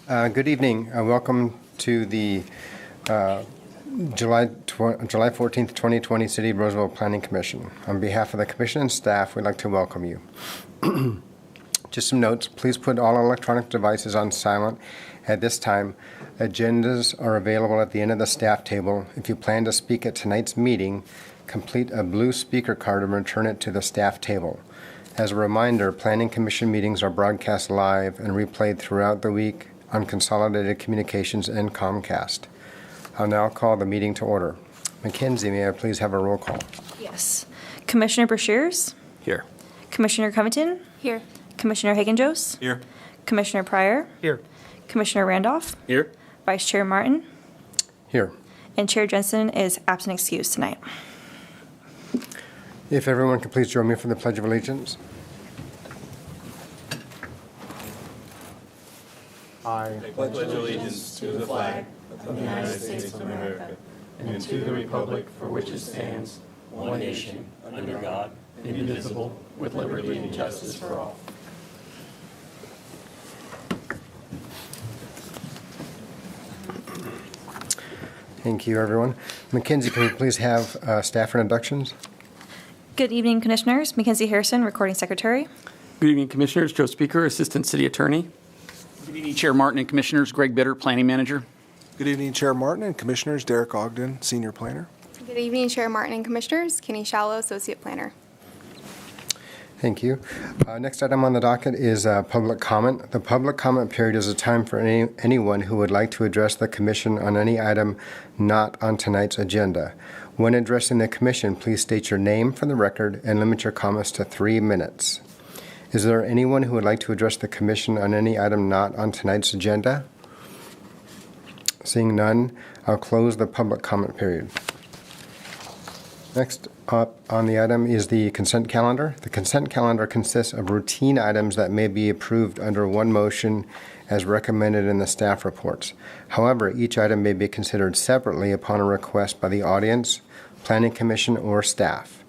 Good evening. Welcome to the July 14th, 2020 City of Roseville Planning Commission. On behalf of the Commission and staff, we'd like to welcome you. Just some notes. Please put all electronic devices on silent at this time. Agendas are available at the end of the staff table. If you plan to speak at tonight's meeting, complete a blue speaker card and return it to the staff table. As a reminder, Planning Commission meetings are broadcast live and replayed throughout the week on Consolidated Communications and Comcast. I'll now call the meeting to order. Mackenzie, may I please have a roll call? Yes. Commissioner Brashears? Here. Commissioner Covington? Here. Commissioner Hagen-Jost? Here. Commissioner Pryor? Here. Commissioner Randolph? Here. Vice Chair Martin? Here. And Chair Jensen is absent excused tonight. If everyone could please join me for the Pledge of Allegiance. I pledge allegiance to the flag of the United States of America and to the republic for which it stands, one nation, under God, indivisible, with liberty and justice for all. Thank you, everyone. Mackenzie, can we please have staff introductions? Good evening, Commissioners. Mackenzie Harrison, Recording Secretary. Good evening, Commissioners. Joe Speaker, Assistant City Attorney. Good evening, Chair Martin and Commissioners. Greg Bitter, Planning Manager. Good evening, Chair Martin and Commissioners. Derek Ogden, Senior Planner. Good evening, Chair Martin and Commissioners. Kenny Shallow, Associate Planner. Thank you. Next item on the docket is public comment. The public comment period is a time for anyone who would like to address the Commission on any item not on tonight's agenda. When addressing the Commission, please state your name for the record and limit your comments to 3 minutes. Is there anyone who would like to address the Commission on any item not on tonight's agenda? Seeing none, I'll close the public comment period. Next up on the item is the consent calendar. The consent calendar consists of routine items that may be approved under one motion as recommended in the staff reports. However, each item may be considered separately upon a request by the audience, Planning Commission, or staff.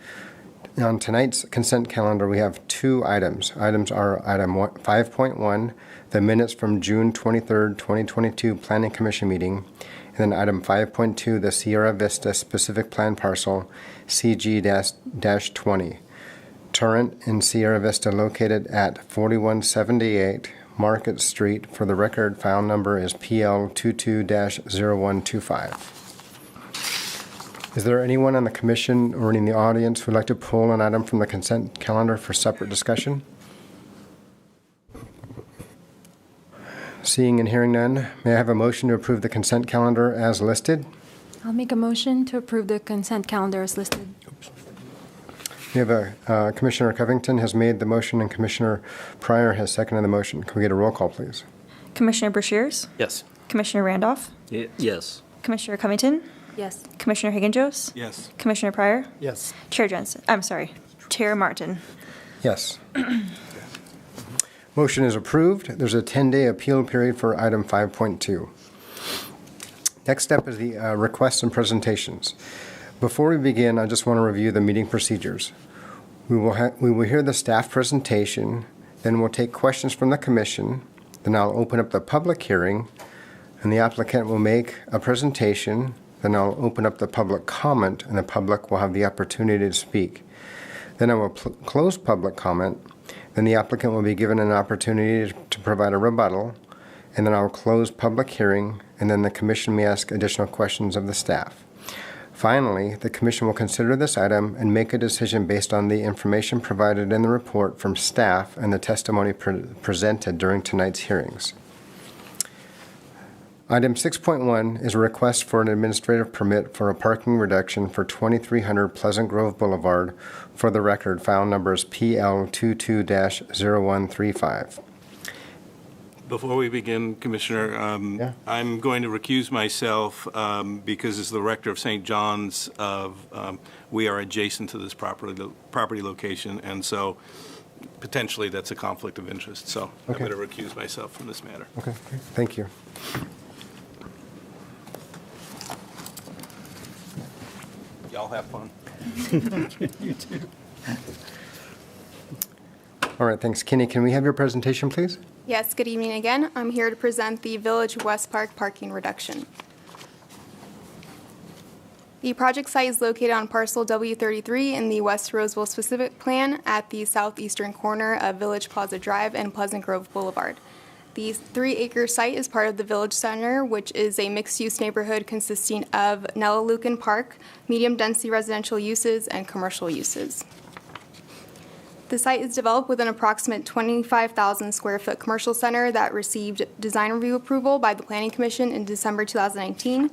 On tonight's consent calendar, we have 2 items. Items are item 5.1, the minutes from June 23rd, 2022 Planning Commission meeting, and then item 5.2, the Sierra Vista Specific Plan Parcel, CG-20, Torrent in Sierra Vista, located at 4178 Market Street. For the record, file number is PL22-0125. Is there anyone on the Commission or in the audience who would like to pull an item from the consent calendar for separate discussion? Seeing and hearing none, may I have a motion to approve the consent calendar as listed? I'll make a motion to approve the consent calendar as listed. We have Commissioner Covington has made the motion and Commissioner Pryor has seconded the motion. Can we get a roll call, please? Commissioner Brashears? Yes. Commissioner Randolph? Yes. Commissioner Covington? Yes. Commissioner Hagen-Jost? Yes. Commissioner Pryor? Yes. Chair Jensen. I'm sorry. Chair Martin. Yes. Motion is approved. There's a 10-day appeal period for item 5.2. Next up is the requests and presentations. Before we begin, I just want to review the meeting procedures. We will hear the staff presentation, then we'll take questions from the Commission, then I'll open up the public hearing, and the applicant will make a presentation. Then I'll open up the public comment, and the public will have the opportunity to speak. Then I will close public comment. Then the applicant will be given an opportunity to provide a rebuttal, and then I'll close public hearing, and then the Commission may ask additional questions of the staff. Finally, the Commission will consider this item and make a decision based on the information provided in the report from staff and the testimony presented during tonight's hearings. Item 6.1 is a request for an administrative permit for a parking reduction for 2300 Pleasant Grove Boulevard. For the record, file number is PL22-0135. Before we begin, Commissioner, I'm going to recuse myself because as the rector of St. John's, we are adjacent to this property location, and so potentially that's a conflict of interest. So Okay. I'm going to recuse myself from this matter. Okay, thank you. Y'all have fun. You too. All right, thanks. Kenny, can we have your presentation, please? Yes, good evening again. I'm here to present the Village Westpark parking reduction. The project site is located on parcel W33 in the West Roseville specific plan at the southeastern corner of Village Plaza Drive and Pleasant Grove Boulevard. The 3-acre site is part of the Village Center, which is a mixed-use neighborhood consisting of Nella-Lucan Park, medium-density residential uses, and commercial uses. The site is developed with an approximate 25,000 square foot commercial center that received design review approval by the Planning Commission in December 2019.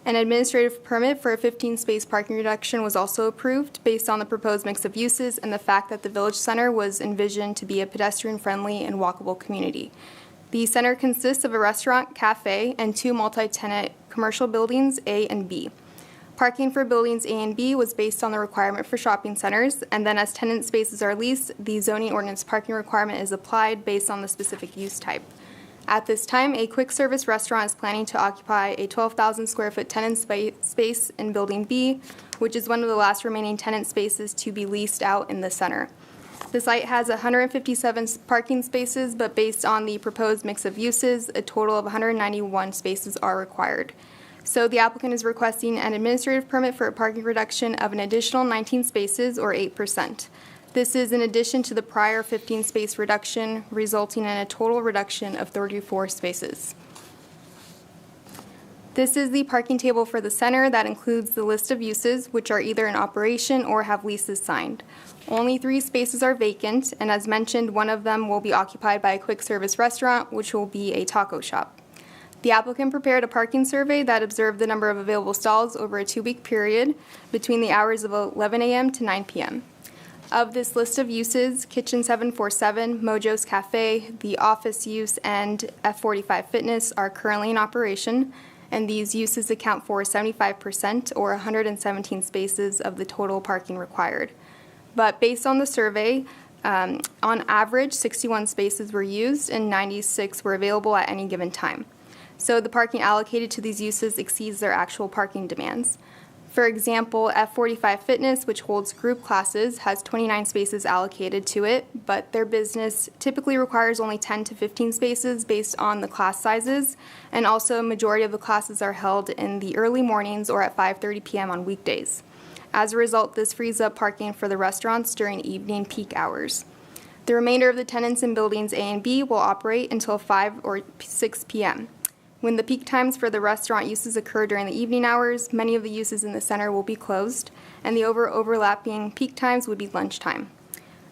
An administrative permit for a 15-space parking reduction was also approved based on the proposed mix of uses and the fact that the Village Center was envisioned to be a pedestrian-friendly and walkable community. The center consists of a restaurant, cafe, and 2 multi-tenant commercial buildings, A and B. Parking for buildings A and B was based on the requirement for shopping centers, and then as tenant spaces are leased, the zoning ordinance parking requirement is applied based on the specific use type. At this time, a quick-service restaurant is planning to occupy a 12,000 square foot tenant space in Building B, which is one of the last remaining tenant spaces to be leased out in the center. The site has 157 parking spaces, but based on the proposed mix of uses, a total of 191 spaces are required. So the applicant is requesting an administrative permit for a parking reduction of an additional 19 spaces, or 8%. This is in addition to the prior 15-space reduction, resulting in a total reduction of 34 spaces. This is the parking table for the center that includes the list of uses, which are either in operation or have leases signed. Only 3 spaces are vacant, and as mentioned, one of them will be occupied by a quick-service restaurant, which will be a taco shop. The applicant prepared a parking survey that observed the number of available stalls over a 2-week period between the hours of 11 a.m. to 9 p.m. Of this list of uses, Kitchen 747, Mojo's Cafe, the office use, and F45 Fitness are currently in operation, and these uses account for 75% or 117 spaces of the total parking required. But based on the survey, on average, 61 spaces were used and 96 were available at any given time. So the parking allocated to these uses exceeds their actual parking demands. For example, F45 Fitness, which holds group classes, has 29 spaces allocated to it, but their business typically requires only 10 to 15 spaces based on the class sizes, and also a majority of the classes are held in the early mornings or at 5:30 p.m. on weekdays. As a result, this frees up parking for the restaurants during evening peak hours. The remainder of the tenants in buildings A and B will operate until 5 or 6 p.m. When the peak times for the restaurant uses occur during the evening hours, many of the uses in the center will be closed, and the overlapping peak times would be lunchtime.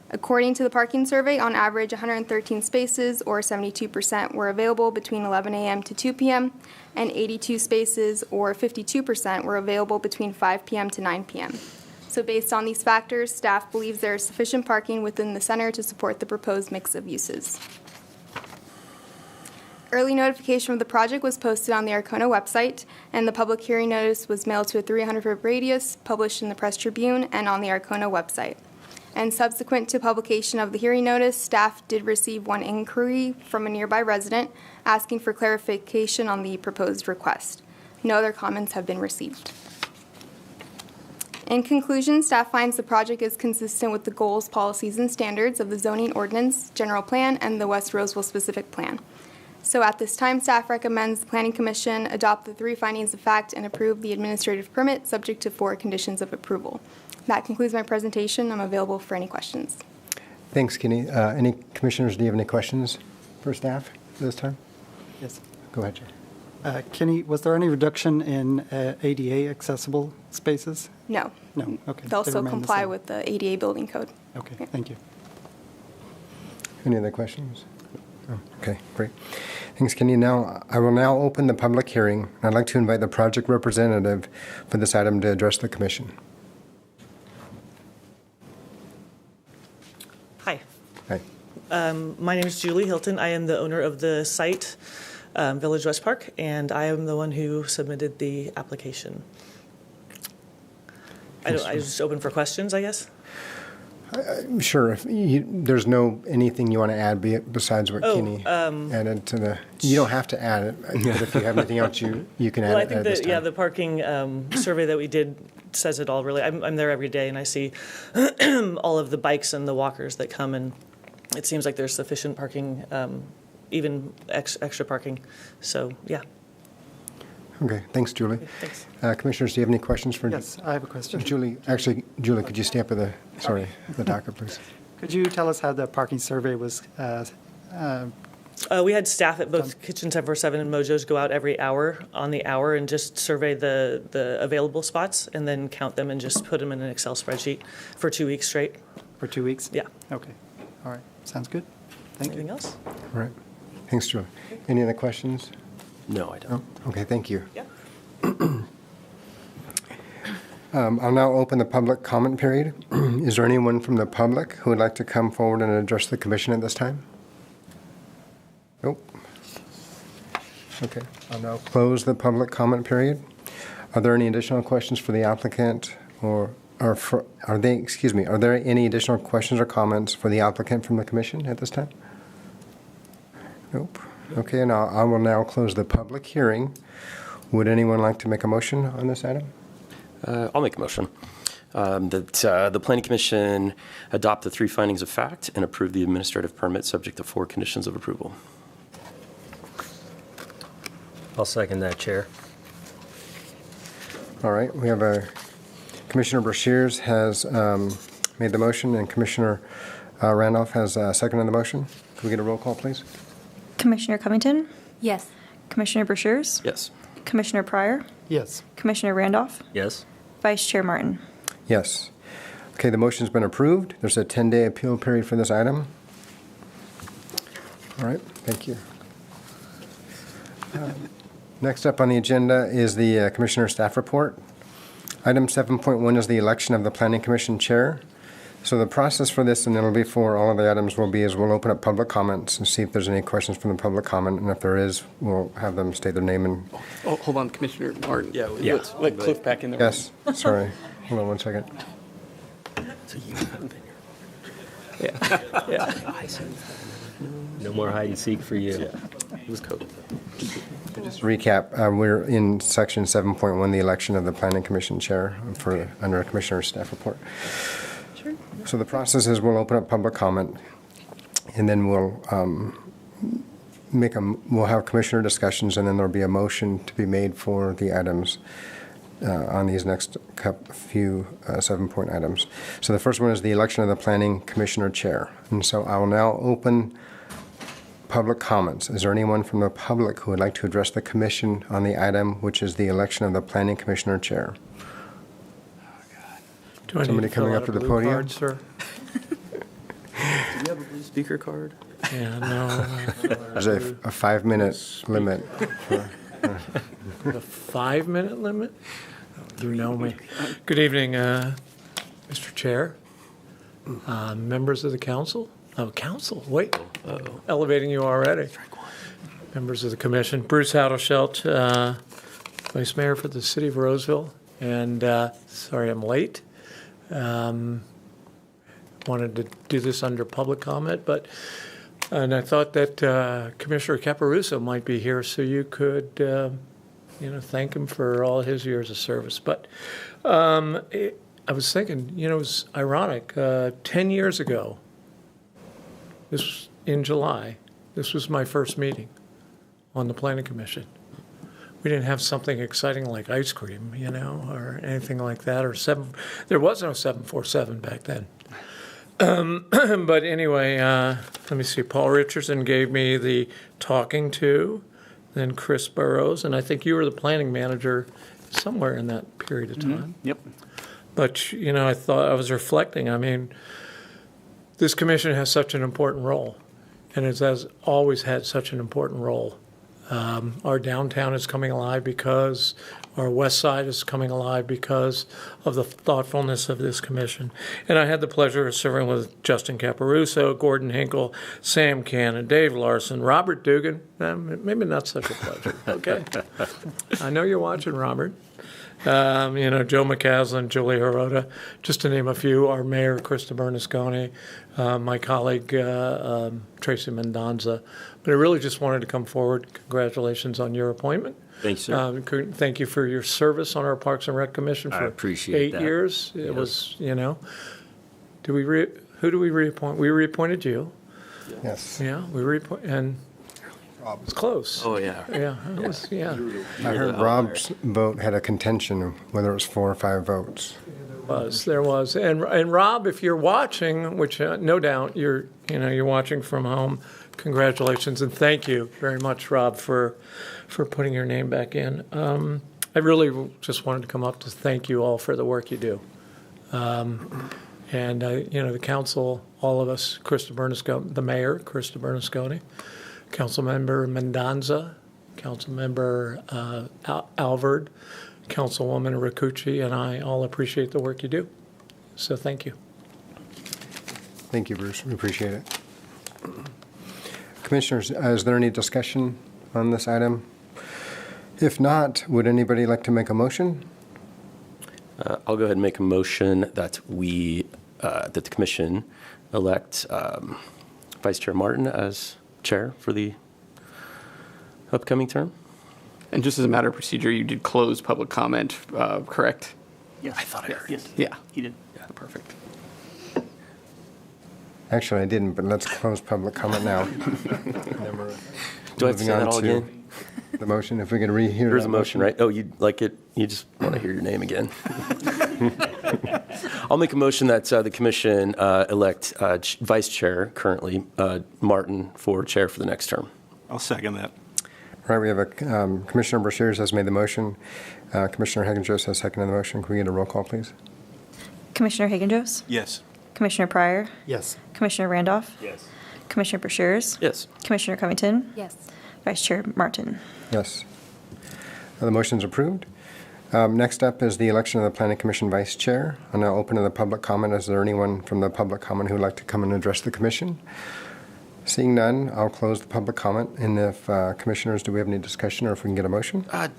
According to the parking survey, on average, 113 spaces, or 72%, were available between 11 a.m. to 2 p.m., and 82 spaces, or 52%, were available between 5 p.m. to 9 p.m. So based on these factors, staff believes there is sufficient parking within the center to support the proposed mix of uses. Early notification of the project was posted on the Arcona website, and the public hearing notice was mailed to a 300-foot radius, published in the Press Tribune and on the Arcona website. And subsequent to publication of the hearing notice, staff did receive one inquiry from a nearby resident asking for clarification on the proposed request. No other comments have been received. In conclusion, staff finds the project is consistent with the goals, policies, and standards of the zoning ordinance, general plan, and the West Roseville specific plan. So at this time, staff recommends the Planning Commission adopt the 3 findings of fact and approve the administrative permit subject to 4 conditions of approval. That concludes my presentation. I'm available for any questions. Thanks, Kenny. Any commissioners, do you have any questions for staff this time? Yes. Go ahead, Jay. Kenny, was there any reduction in ADA accessible spaces? No. No, okay. They'll They still remain the comply same. with the ADA building code. Okay, Yeah. thank you. Any other questions? Oh, okay, great. Thanks, Kenny. I will now open the public hearing. I'd like to invite the project representative for this item to address the commission. Hi, Hi. my name is Julie Hilton. I am the owner of the site, Village Westpark, and I am the one who submitted the application. I just open for questions, I guess. Sure. If there's anything you want to add besides what Kenny added to the. You don't have to add it, but if you have anything else, you can add Well, it. I think at this that time. the parking survey that we did says it all. Really, I'm there every day, and I see all of the bikes and the walkers that come and it seems like there's sufficient parking, even extra parking. So, yeah. Okay, thanks, Julie. Thanks. Commissioners, do you have any questions for? Yes, I have a question. Julie, could you stay up with the docket, please? Could you tell us how the parking survey was? We had staff at both Kitchen 747 and Mojo's go out every hour on the hour and just survey the available spots and then count them and just put them in an Excel spreadsheet for 2 weeks straight. For 2 weeks? Yeah. Okay. All right. Sounds good. Thank you. Anything else? All right. Thanks, Julie. Any other questions? No, I don't. Oh, okay, thank you. Yeah. I'll now open the public comment period. Is there anyone from the public who would like to come forward and address the commission at this time? Nope. Okay, I'll now close the public comment period. Are there any additional questions for the applicant are there any additional questions or comments for the applicant from the commission at this time? Nope. Okay, now I will now close the public hearing. Would anyone like to make a motion on this item? I'll make a motion that the Planning Commission adopt the 3 findings of fact and approve the administrative permit subject to 4 conditions of approval. I'll second that, Chair. All right, we have Commissioner Brashears has made the motion, and Commissioner Randolph has seconded the motion. Can we get a roll call, please? Commissioner Covington? Yes. Commissioner Brashears? Yes. Commissioner Pryor? Yes. Commissioner Randolph? Yes. Vice Chair Martin? Yes. Okay, the motion's been approved. There's a 10-day appeal period for this item. All right, thank you. Next up on the agenda is the Commissioner Staff Report. Item 7.1 is the election of the Planning Commission Chair. So the process for this, and it'll be for all of the items, we'll open up public comments and see if there's any questions from the public comment, and if there is, we'll have them state their name and... Oh, hold on, Commissioner Martin. Yeah. Let's let Cliff back in there. Yes, sorry. Hold on one second. So you haven't been here. Yeah. No more hide and seek for you. It was COVID. Just recap, we're in section 7.1, the election of the Planning Commission Chair under Commissioner Staff Report. Sure. So the process is we'll open up public comment, and then we'll have commissioner discussions, and then there'll be a motion to be made for the items on these next few 7-point items. So the first one is the election of the Planning Commissioner Chair. And so I will now open public comments. Is there anyone from the public who would like to address the commission on the item, which is the election of the Planning Commissioner Chair? Do I Somebody need to fill coming out up to a the blue podium? card, sir? Do you have a blue speaker card? Yeah, no. There's a 5-minute limit. The 5-minute limit? You know me. Good evening, Mr. Chair, members of the council. Oh, council, wait. Elevating you already. Members of the commission. Bruce Hadelschelt, Vice Mayor for the City of Roseville. And sorry I'm late. Wanted to do this under public comment, and I thought that Commissioner Caparuso might be here so you could, thank him for all his years of service. But I was thinking, it was ironic. 10 years ago, this was in July, this was my first meeting on the Planning Commission. We didn't have something exciting like ice cream, or anything like that, there was no 747 back then. But anyway, let me see, Paul Richardson gave me the talking to, then Chris Burrows, and I think you were the planning manager somewhere in that period of time. Mm-hmm. Yep. But, I was reflecting, this commission has such an important role, and it has always had such an important role. Our downtown is coming alive because our west side is coming alive because of the thoughtfulness of this commission. And I had the pleasure of serving with Justin Caparuso, Gordon Hinkle, Sam Cannon, Dave Larson, Robert Dugan. Maybe not such a pleasure. Okay. I know you're watching, Robert. Joe McCaslin, Julie Hirota, just to name a few, our mayor, Krista Bernasconi, my colleague, Tracy Mendonza. But I really just wanted to come forward. Congratulations on your appointment. Thanks, sir. Thank you for your service on our Parks and Rec Commission for 8 years. It was, who do we reappoint? We reappointed you. Yes. Yeah, we reappoint, and it's close. Oh, yeah. Yeah, it was, yeah. I heard Rob's vote had a contention of whether it was 4 or 5 votes. There was. And Rob, if you're watching, which no doubt you're watching from home, congratulations and thank you very much, Rob, for putting your name back in. I really just wanted to come up to thank you all for the work you do. And the council, all of us, Krista Bernasconi, the mayor, Krista Bernasconi, Councilmember Mendoza, Councilmember Alvord, Councilwoman Rakucci, and I all appreciate the work you do. So thank you. Thank you, Bruce. We appreciate it. Commissioners, is there any discussion on this item? If not, would anybody like to make a motion? I'll go ahead and make a motion that that the commission elect Vice Chair Martin as chair for the upcoming term. And just as a matter of procedure, you did close public comment, correct? Yes. I thought I heard. Yes. Yeah. He did. Yeah, perfect. Actually, I didn't, but let's close public comment now. Do I have to say that all again? The motion, if we could rehear. There's a motion, right? Oh, you'd like it? You just want to hear your name again. I'll make a motion that the commission elect vice chair, currently Martin, for chair for the next term. I'll second that. All right, we have Commissioner Brashears has made the motion. Commissioner Hagen-Jost has seconded the motion. Can we get a roll call, please? Commissioner Hagen-Jost? Yes. Commissioner Pryor? Yes. Commissioner Randolph? Yes. Commissioner Brashears? Yes. Commissioner Covington? Yes. Vice Chair Martin? Yes. The motion's approved. Next up is the election of the Planning Commission Vice Chair. I'll now open to the public comment. Is there anyone from the public comment who would like to come and address the commission? Seeing none, I'll close the public comment. And if commissioners, do we have any discussion or if we can get a motion? A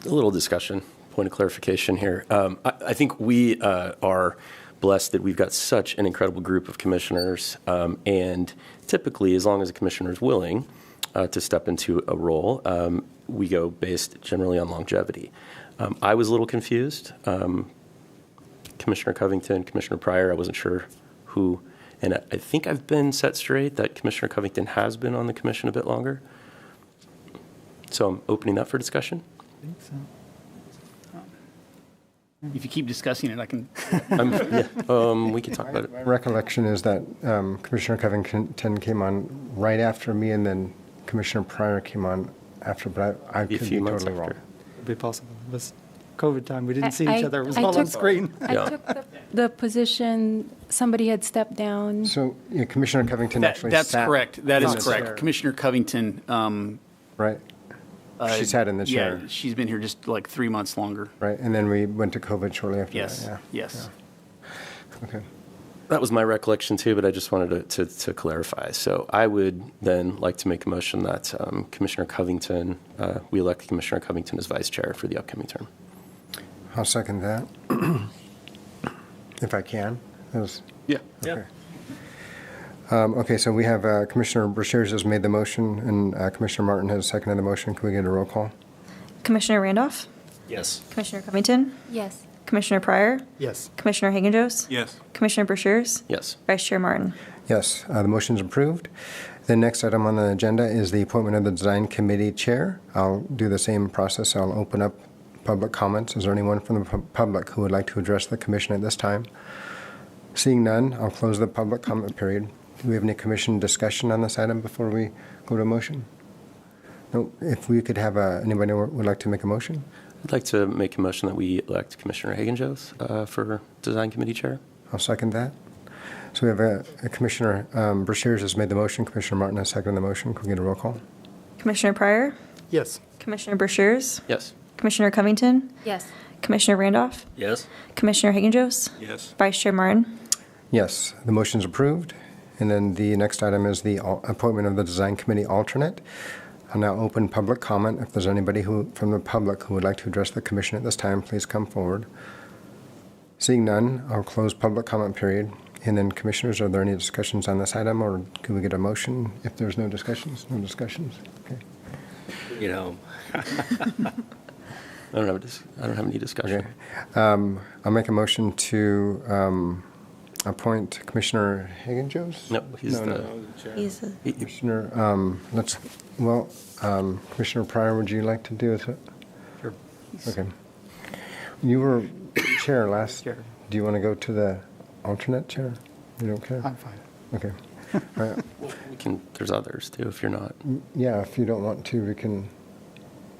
little discussion, point of clarification here. I think we are blessed that we've got such an incredible group of commissioners. And typically, as long as a commissioner is willing to step into a role, we go based generally on longevity. I was a little confused. Commissioner Covington, Commissioner Pryor, I wasn't sure who. And I think I've been set straight that Commissioner Covington has been on the commission a bit longer. So I'm opening that for discussion. I think so. If you keep discussing it, I can. We can talk about it. My recollection is that Commissioner Covington came on right after me, and then Commissioner Pryor came on after, but I could be totally wrong. Could be possible. It was COVID time. We didn't see each other. It was all on screen. I took the position, somebody had stepped down. So Commissioner Covington actually That's sat correct. That in is the correct. chair. Commissioner Covington. Right. She sat in the chair. Yeah, she's been here just like 3 months longer. Right, and then we went to COVID shortly after Yes. that. Yes. Yeah. Okay. That was my recollection too, but I just wanted to clarify. So I would then like to make a motion that Commissioner Covington, we elect Commissioner Covington as vice chair for the upcoming term. I'll second that. If I can. Yeah. Okay. Okay, so we have Commissioner Brashears has made the motion, and Commissioner Martin has seconded the motion. Can we get a roll call? Commissioner Randolph? Yes. Commissioner Covington? Yes. Commissioner Pryor? Yes. Commissioner Hagen-Jost? Yes. Commissioner Brashears? Yes. Vice Chair Martin? Yes, the motion's approved. The next item on the agenda is the appointment of the Design Committee Chair. I'll do the same process. I'll open up public comments. Is there anyone from the public who would like to address the commission at this time? Seeing none, I'll close the public comment period. Do we have any commission discussion on this item before we go to a motion? No. If we could have anybody who would like to make a motion? I'd like to make a motion that we elect Commissioner Hagen-Jost for Design Committee Chair. I'll second that. So we have a Commissioner Brashears has made the motion. Commissioner Martin has seconded the motion. Can we get a roll call? Commissioner Pryor? Yes. Commissioner Brashears? Yes. Commissioner Covington? Yes. Commissioner Randolph? Yes. Commissioner Hagen-Jost? Yes. Vice Chair Martin? Yes, the motion's approved. And then the next item is the appointment of the Design Committee alternate. I'll now open public comment. If there's anybody from the public who would like to address the commission at this time, please come forward. Seeing none, I'll close public comment period. And then, commissioners, are there any discussions on this item, or can we get a motion if there's no discussions? No discussions? Okay. You know. I don't have any discussion. Okay. I'll make a motion to appoint Commissioner Hagan-Jones? No, he's the. He's a- Commissioner, Commissioner Pryor, would you like to do it? Sure. Okay. You were chair last. Chair. Do you want to go to the alternate chair? You don't care? I'm fine. Okay. All right. We can. There's others too. If you're not. Yeah, if you don't want to, we can.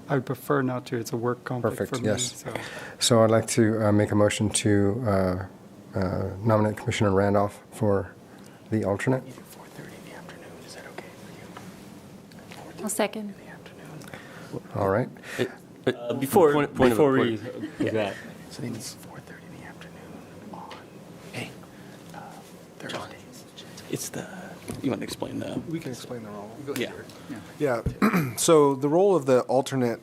I would prefer not to. It's a work conflict Perfect, for me. yes. So So I'd like to make a motion to nominate Commissioner Randolph for the alternate. 4:30 in the afternoon. Is that okay for you? I'll second. All right. Before point of before order. we do that, So I think it's 4:30 in the afternoon on, hey, Thursday. It's the, you want to explain the? We can explain the role. Yeah. Yeah, so the role of the alternate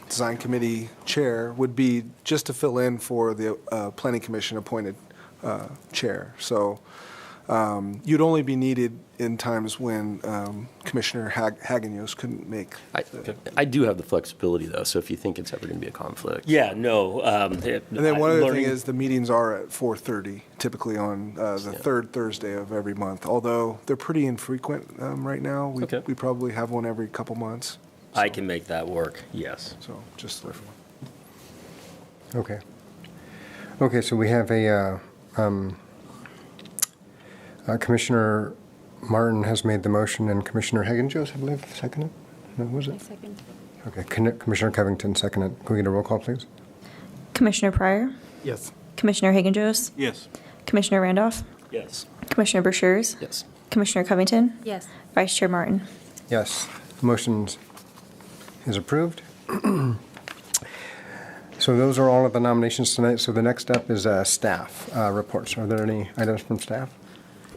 design committee chair would be just to fill in for the planning commission appointed chair. So you'd only be needed in times when Commissioner Hagen-Jost couldn't make. I do have the flexibility though, so if you think it's ever going to be a conflict. yeah, no. And then one other thing is the meetings are at 4:30, typically on the third Thursday of every month. Although they're pretty infrequent right now. We probably have one every couple months. I can make that work. Yes. So just Okay. Okay, so we have a Commissioner Martin has made the motion, and Commissioner Hagan-Jost, I believe, seconded? No, was it? Second. Okay, Commissioner Covington seconded. Can we get a roll call, please? Commissioner Pryor, yes. Commissioner Hagan-Jost, Yes. Commissioner Randolph, Yes. Commissioner Brashears, Yes. Commissioner Covington, Yes. Vice Chair Martin. Yes, motion is approved. So those are all of the nominations tonight. So the next up is staff reports. Are there any items from staff?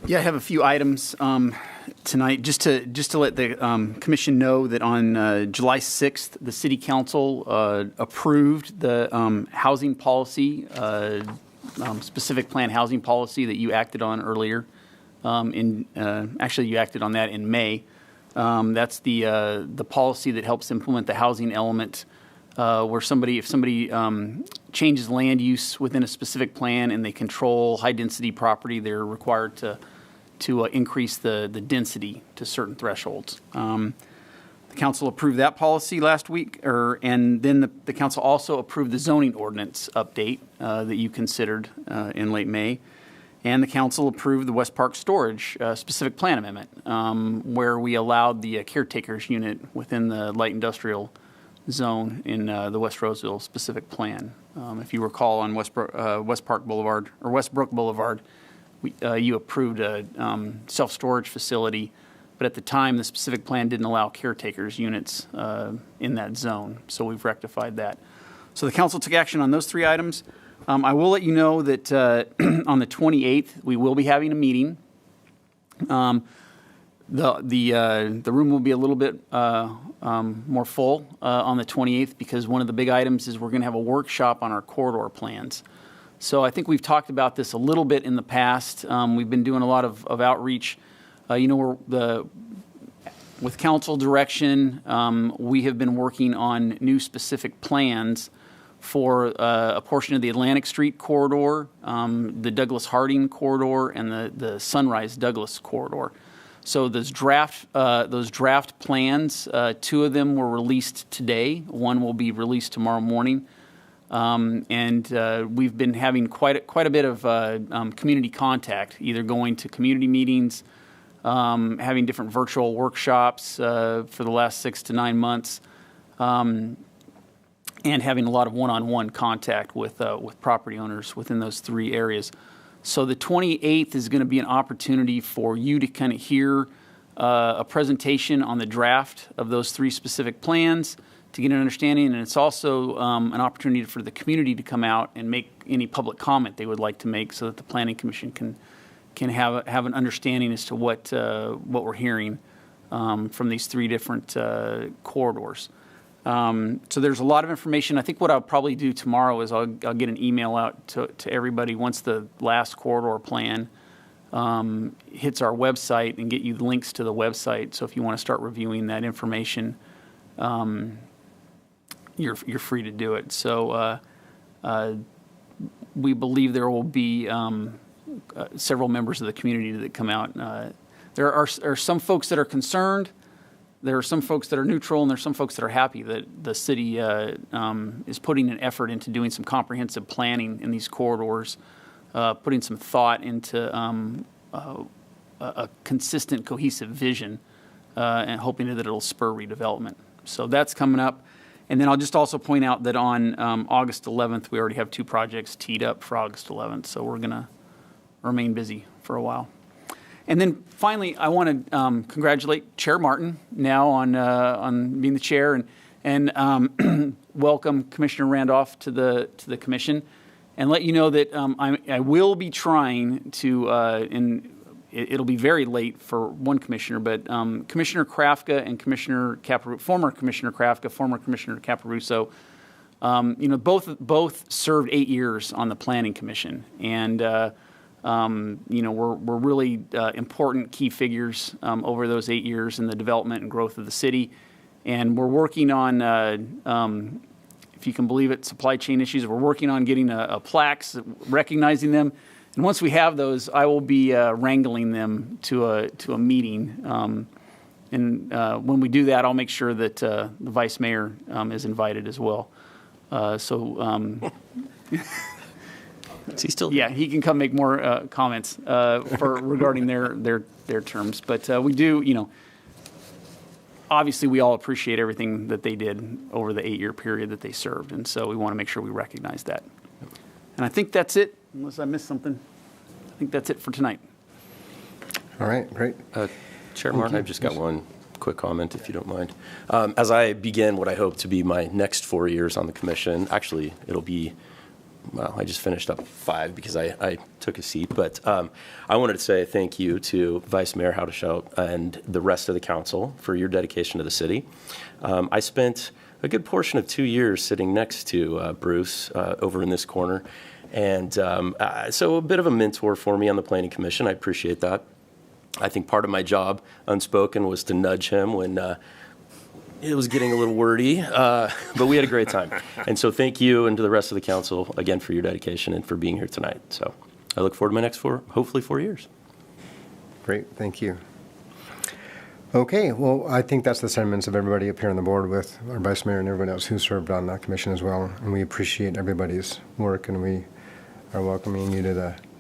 Yeah, I have a few items tonight. Just to let the commission know that on July 6th, the City Council approved the housing policy, specific plan housing policy that you acted on earlier. Actually, you acted on that in May. That's the policy that helps implement the housing element, where if somebody changes land use within a specific plan and they control high density property, they're required to increase the density to certain thresholds. The council approved that policy last week, and then the council also approved the zoning ordinance update that you considered in late May. And the council approved the Westpark storage specific plan amendment, where we allowed the caretakers unit within the light industrial zone in the West Roseville specific plan. If you recall, on Westpark Boulevard or Westbrook Boulevard, you approved a self-storage facility, but at the time the specific plan didn't allow caretakers units in that zone, so we've rectified that. So the council took action on those three items. I will let you know that on the 28th we will be having a meeting. The room will be a little bit more full on the 28th because one of the big items is we're going to have a workshop on our corridor plans. So I think we've talked about this a little bit in the past. We've been doing a lot of outreach. With council direction, we have been working on new specific plans for a portion of the Atlantic Street corridor, the Douglas Harding corridor, and the Sunrise Douglas corridor. So those draft plans, two of them were released today. One will be released tomorrow morning. And we've been having quite a bit of community contact, either going to community meetings, having different virtual workshops for the last 6 to 9 months, and having a lot of one-on-one contact with property owners within those three areas. So the 28th is going to be an opportunity for you to kind of hear a presentation on the draft of those three specific plans to get an understanding, and it's also an opportunity for the community to come out and make any public comment they would like to make, so that the Planning Commission can have an understanding as to what we're hearing from these three different corridors. So there's a lot of information. I think what I'll probably do tomorrow is I'll get an email out to everybody once the last corridor plan hits our website, and get you links to the website. So if you want to start reviewing that information, you're free to do it. So we believe there will be several members of the community that come out. There are some folks that are concerned. There are some folks that are neutral, and there's some folks that are happy that the city is putting an effort into doing some comprehensive planning in these corridors, putting some thought into a consistent, cohesive vision, and hoping that it'll spur redevelopment. So that's coming up. And then I'll just also point out that on August 11th, we already have 2 projects teed up for August 11th, so we're going to remain busy for a while. And then finally, I want to congratulate Chair Martin now on being the chair, and welcome Commissioner Randolph to the commission, and let you know that I will be trying to, it'll be very late for one commissioner, but Commissioner Krafka and former Commissioner Krafka, former Commissioner Caparuso, both served 8 years on the Planning Commission, and we're really important key figures over those 8 years in the development and growth of the city. And we're working on, if you can believe it, supply chain issues. We're working on getting a plaques, recognizing them. And once we have those, I will be wrangling them to a meeting. And when we do that, I'll make sure that the vice mayor is invited as well. Is he still? Yeah, he can come make more comments regarding their terms. But we do, obviously we all appreciate everything that they did over the 8-year period that they served, and so we want to make sure we recognize that. And I think that's it, unless I missed something. I think that's it for tonight. All right, great. Chair Martin, I've just got one quick comment, if you don't mind. As I begin what I hope to be my next 4 years on the commission, actually, it'll be, well, I just finished up 5 because I took a seat, but I wanted to say thank you to Vice Mayor Howdeshout and the rest of the council for your dedication to the city. I spent a good portion of 2 years sitting next to Bruce over in this corner, and so a bit of a mentor for me on the Planning Commission. I appreciate that. I think part of my job, unspoken, was to nudge him when it was getting a little wordy, but we had a great time. And so thank you and to the rest of the council again for your dedication and for being here tonight. So I look forward to my next hopefully 4 years. Great, thank you. Okay, well, I think that's the sentiments of everybody up here on the board with our vice mayor and everyone else who served on that commission as well. And we appreciate everybody's work, and we are welcoming you to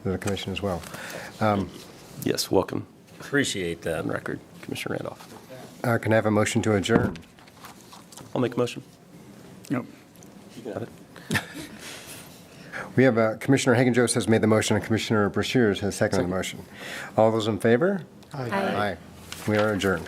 the commission as well. Yes, welcome. Appreciate that. On record, Commissioner Randolph. Can I have a motion to adjourn? I'll make a motion. Nope. You got it. We have Commissioner Hagen-Jost has made the motion, and Commissioner Brashears has seconded the motion. All those in favor? Aye. Aye. We are adjourned.